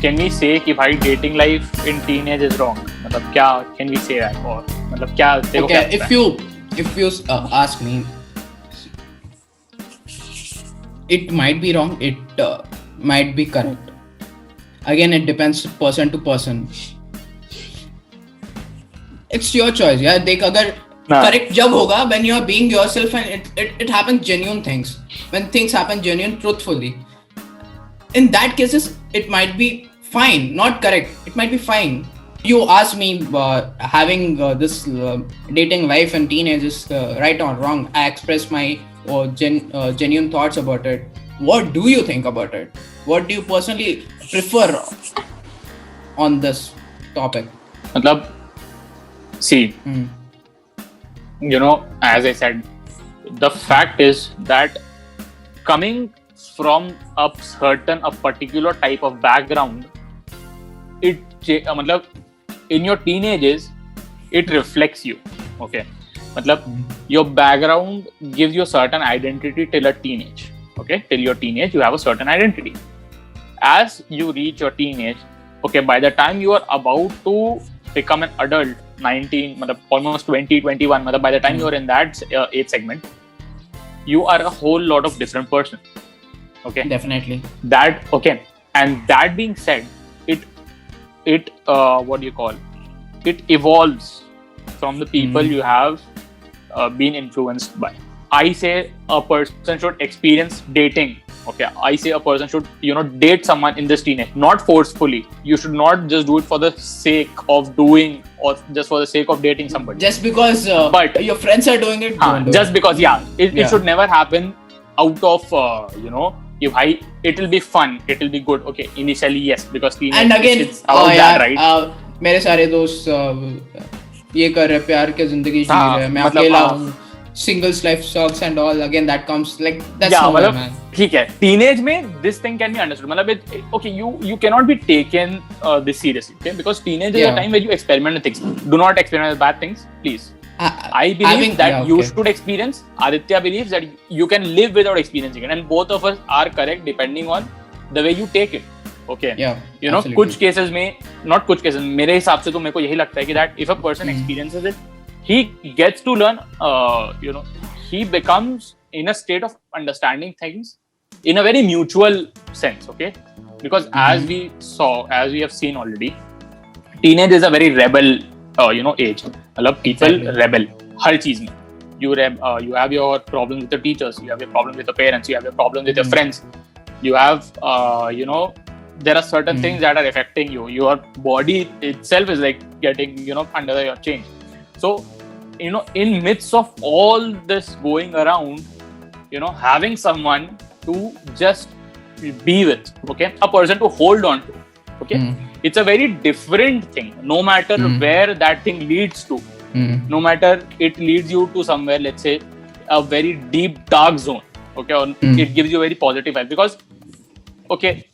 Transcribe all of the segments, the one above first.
can we say कि भाई dating life in teenage is wrong? मतलब क्या can we say that? और मतलब क्या देखो क्या if you ask me, it might be wrong, it might be correct. Again, it depends person to person. It's your choice. Yeah, देख अगर correct जब होगा when you are being yourself and it happens genuine things. When things happen genuine, truthfully. In that cases, it might be fine, not correct. It might be fine. You ask me having this dating life and teenage is right or wrong. I express my genuine thoughts about it. What do you think about it? What do you personally prefer on this topic? मतलब see, you know, as I said, the fact is that coming from a particular type of background, मतलब in your teenagers, it reflects you. Okay, मतलब your background gives you a certain identity till a teenage. Okay, till your teenage, you have a certain identity. As you reach your teenage, okay, by the time you are about to become an adult, 19, almost 20, 21, by the time you are in that age segment, you are a whole lot of different person. Okay, definitely. And that being said, it what do you call? It evolves from the people you have been influenced by. I say a person should experience dating. Okay, I say a person should, date someone in this teenage, not forcefully. You should not just do it for the sake of doing or just for the sake of dating somebody. Just because but your friends are doing it. Because it should never happen out of it will be fun, it will be good. Okay, initially yes, because teenage and again it's about that, right? मेरे सारे दोस्त ये कर रहे प्यार के जिंदगी जी रहे मैं अकेला हूँ singles life sucks and all. Again that comes like that's normal, man. ठीक है, teenage में this thing can be understood. मतलब you cannot be taken this seriously, okay? Because teenage is a time where you experiment with things. Do not experiment with bad things, please. I believe that you should experience. Aditya believes that you can live without experiencing it, and both of us are correct depending on the way you take it. Okay. Yeah. कुछ cases में, not कुछ cases, मेरे हिसाब से तो मेरे को यही लगता है कि that if a person experiences it, he gets to learn. He becomes in a state of understanding things in a very mutual sense. Okay, because as we have seen already, teenage is a very rebel age. People rebel हर चीज में. You have your problems with the teachers, you have your problems with the parents, you have your problems with your friends, you have there are certain things that are affecting you. Your body itself is like getting under your change. So in midst of all this going around, having someone to just be with, okay, a person to hold on to, okay, it's a very different thing. No matter where that thing leads to, no matter it leads you to somewhere, let's say a very deep dark zone, okay, or it gives you a very positive vibe, because okay,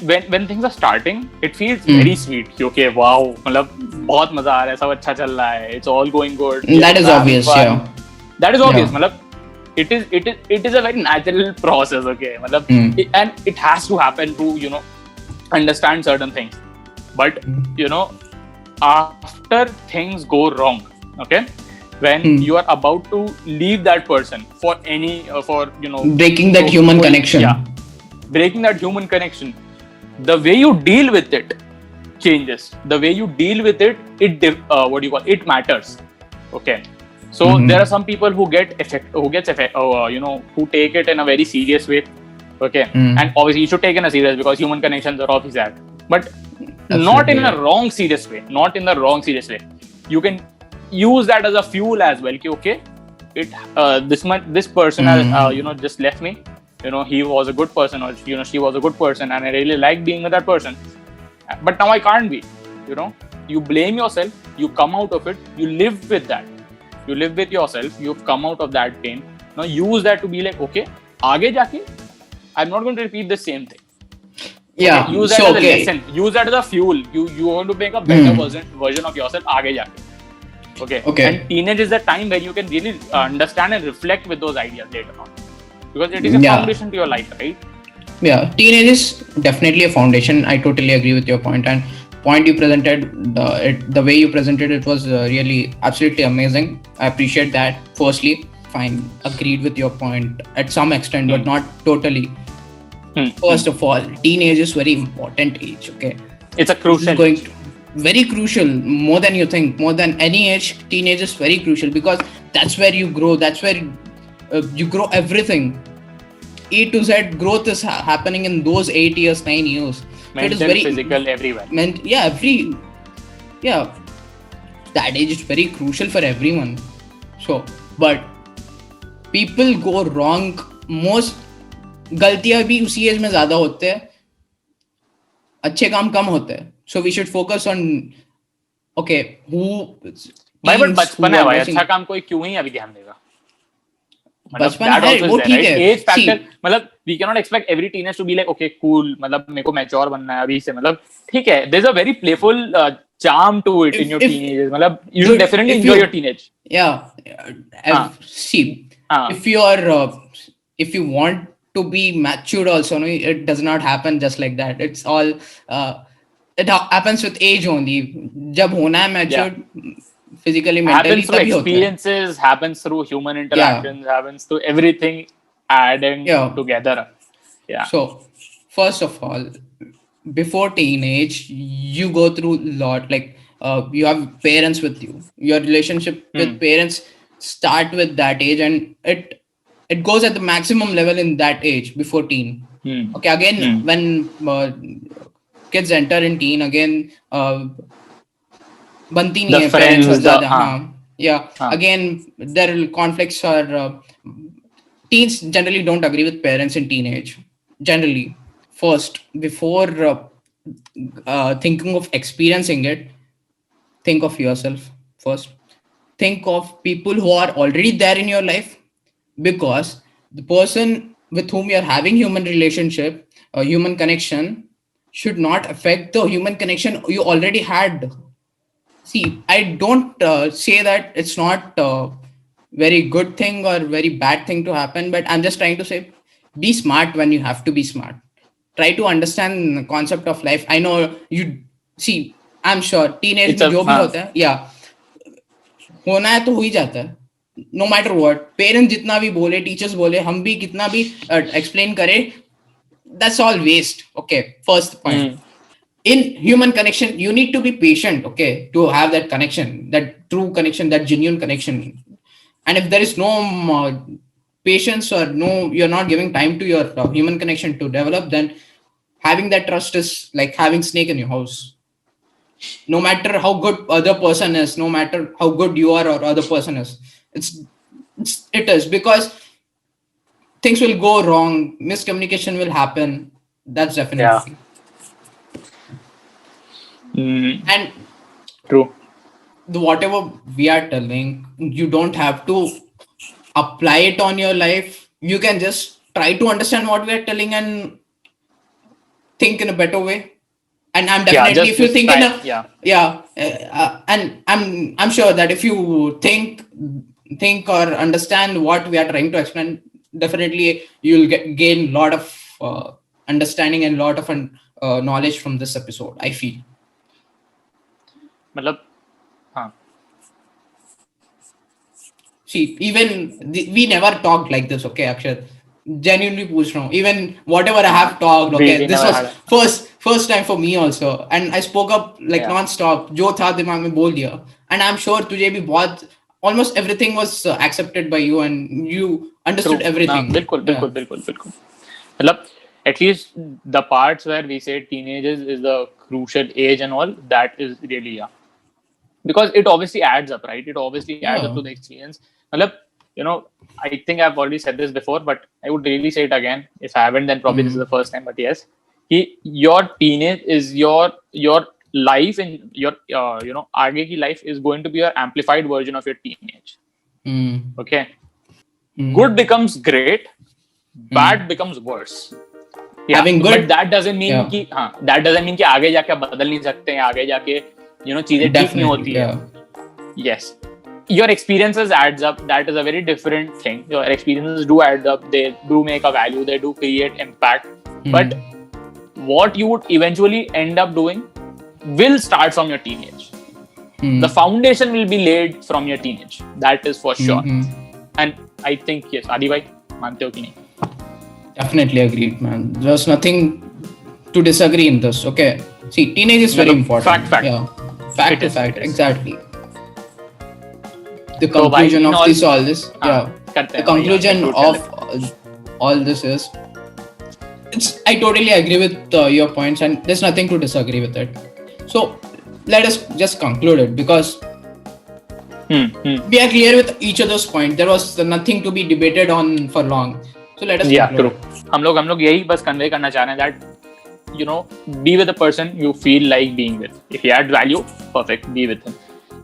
when things are starting, it feels very sweet. Okay, wow, मतलब बहुत मजा आ रहा है, सब अच्छा चल रहा है, it's all going good. That is obvious, yeah. That is obvious. मतलब it is a very natural process. Okay, मतलब and it has to happen to understand certain things. But after things go wrong, okay, when you are about to leave that person for breaking that human connection. Yeah, breaking that human connection. The way you deal with it changes. The way you deal with it, it matters. Okay. So there are some people who who take it in a very serious way. Okay. And obviously you should take it in a serious, because human connections are obvious that. But not in a wrong serious way. Not in the wrong serious way. You can use that as a fuel as well. Okay. This person has just left me. He was a good person, or she was a good person, and I really like being with that person. But now I can't be. You blame yourself. You come out of it. You live with that. You live with yourself. You've come out of that pain. Now use that to be like, okay, आगे जाके, I'm not going to repeat the same thing. Yeah. Okay, use that as a lesson. Use that as a fuel. You want to make a better version of yourself आगे जाके. Okay. And teenage is the time where you can really understand and reflect with those ideas later on. Because it is a foundation to your life, right? Yeah, teenage is definitely a foundation. I totally agree with your point, and point you presented, the way you presented it was really absolutely amazing. I appreciate that. Firstly, fine, agreed with your point at some extent, but not totally. First of all, teenage is very important age. Okay, it's a crucial going very crucial, more than you think, more than any age. Teenage is very crucial because that's where you grow. That's where you grow everything. A to Z growth is happening in those 8 years, 9 years. Mental, it is very physical, everywhere. That age is very crucial for everyone. So, but people go wrong. Most गलतियां भी उसी as में ज्यादा होते हैं, अच्छे काम कम होते हैं. So we should focus on okay who. भाई बट बचपन है भाई, अच्छा काम कोई क्यों ही अभी ध्यान देगा. बचपन है वो ठीक है. एज फैक्टर मतलब we cannot expect every teenager to be like okay cool, मतलब मेरे को मैच्योर बनना है अभी से, मतलब ठीक है. There's a very playful charm to it in your teenagers. मतलब you should definitely enjoy your teenage. Yeah. See, if you want to be matured also, no, it does not happen just like that. It's all it happens with age only. जब होना है matured physically, mentally, happens through experiences, happens through human interactions, happens through everything adding together. So first of all, before teenage you go through a lot, like you have parents with you. Your relationship with parents start with that age, and it goes at the maximum level in that age before teen. Okay, again when kids enter in teen, again banti nahi hai parents or zyada. Again there are conflicts, or teens generally don't agree with parents in teenage generally. First, before thinking of experiencing it, think of yourself first. Think of people who are already there in your life, because the person with whom you're having human relationship or human connection should not affect the human connection you already had. See, I don't say that it's not a very good thing or very bad thing to happen, but I'm just trying to say be smart when you have to be smart. Try to understand the concept of life. I know you see, I'm sure teenage में जो भी होता है होना है तो हो ही जाता है. No matter what, parents जितना भी बोले, teachers बोले, हम भी कितना भी explain करें, that's all waste. Okay, first point. In human connection, you need to be patient, okay, to have that connection, that true connection, that genuine connection. And if there is no patience, or no, you're not giving time to your human connection to develop, then having that trust is like having snake in your house. No matter how good other person is, no matter how good you are or other person is, it is, because things will go wrong, miscommunication will happen. That's definitely. And true. Whatever we are telling, you don't have to apply it on your life. You can just try to understand what we are telling and think in a better way. And I'm definitely, if you think and I'm sure that if you think or understand what we are trying to explain, definitely you'll gain a lot of understanding and a lot of knowledge from this episode, I feel. See, even we never talked like this, okay, Akshat? Genuinely पूछ रहा हूँ. Even whatever I have talked, okay, this was first time for me also, and I spoke up like non-stop. जो था दिमाग में बोल दिया, and I'm sure तुझे भी बहुत, almost everything was accepted by you, and you understood everything. बिल्कुल. मतलब at least the parts where we say teenagers is the crucial age and all, that is really because it obviously adds up, right? It obviously adds up to the experience. मतलब, you know, I think I've already said this before, but I would really say it again. If I haven't, then probably this is the first time. But yes, your teenage is your life, and your आगे की life is going to be your amplified version of your teenage. Okay, good becomes great, bad becomes worse. Having good, but that doesn't mean कि आगे जाके बदल नहीं सकते हैं, आगे जाके चीजें ठीक नहीं होती है. Yes. Your experiences adds up. That is a very different thing. Your experiences do add up. They do make a value. They do create impact. but what you would eventually end up doing will start from your teenage. The foundation will be laid from your teenage. That is for sure. And I think, yes, Adi bhai, mante ho ki nahi? Definitely agreed, man. There's nothing to disagree in this. Okay. See, teenage is very important. Fact. Yeah. Fact It to is, fact. it is. Exactly. The conclusion of all this. The conclusion of all this is, I totally agree with your points, and there's nothing to disagree with it. So let us just conclude it, because we are clear with each other's point. There was nothing to be debated on for long. So let us conclude it. हम लोग यही बस convey करना चाह रहे हैं that be with the person you feel like being with. If he adds value, perfect, be with him.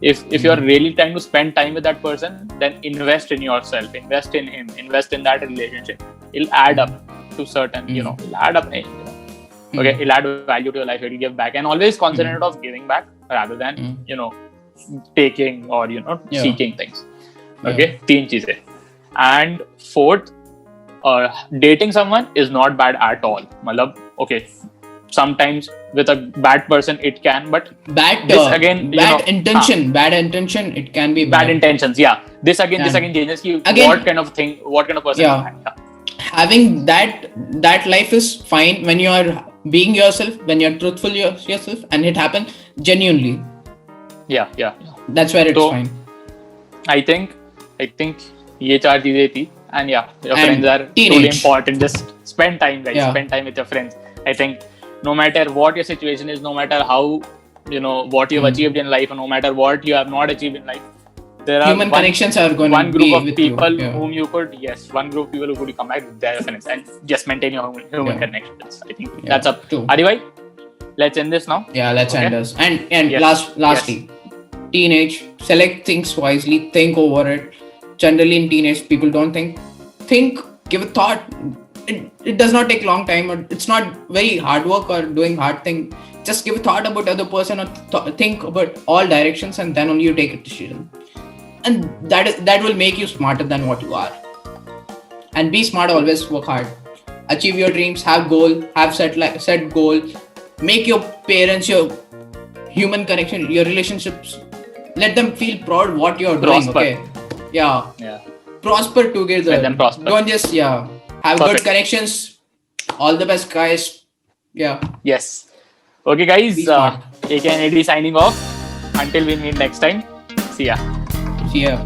If you're really trying to spend time with that person, then invest in yourself, invest in him, invest in that relationship. It'll add up to certain, it'll add up. Okay, it'll add value to your life, it'll give back, and always concentrate of giving back rather than, taking or, seeking things. Okay, 3 cheezein. And 4th, dating someone is not bad at all. Matlab, okay, sometimes with a bad person it can, but bad intention it can be bad intentions. This again changes what kind of person you are. Having that life is fine when you are being yourself, when you're truthful yourself, and it happens genuinely. Yeah. That's where it's fine. I think ये 4 चीजें थी. And your friends are teenage. truly important. Just spend time, guys. Spend time with your friends. I think no matter what your situation is, no matter how, what you've achieved in life, and no matter what you have not achieved in life, there are human connections are going one to group be of with people you. whom you could, one group of people who could come back with their friends and just maintain your human connections. I think that's up. Adi bhai, let's end this now. Yeah, let's end this. And lastly, teenage, select things wisely, think over it. Generally in teenage, people don't think, give a thought. It does not take long time, or it's not very hard work or doing hard thing. Just give a thought about other person, or think about all directions, and then only you take a decision. And that will make you smarter than what you are. And be smart, always work hard. Achieve your dreams, have goal, have set goal. Make your parents, your human connection, your relationships, let them feel proud what you're doing. Okay. Yeah. Prosper together. Let them prosper. Don't just have good connections. All the best, guys. Yeah. Yes. Okay, guys. AK and AD signing off. Until we meet next time. See ya.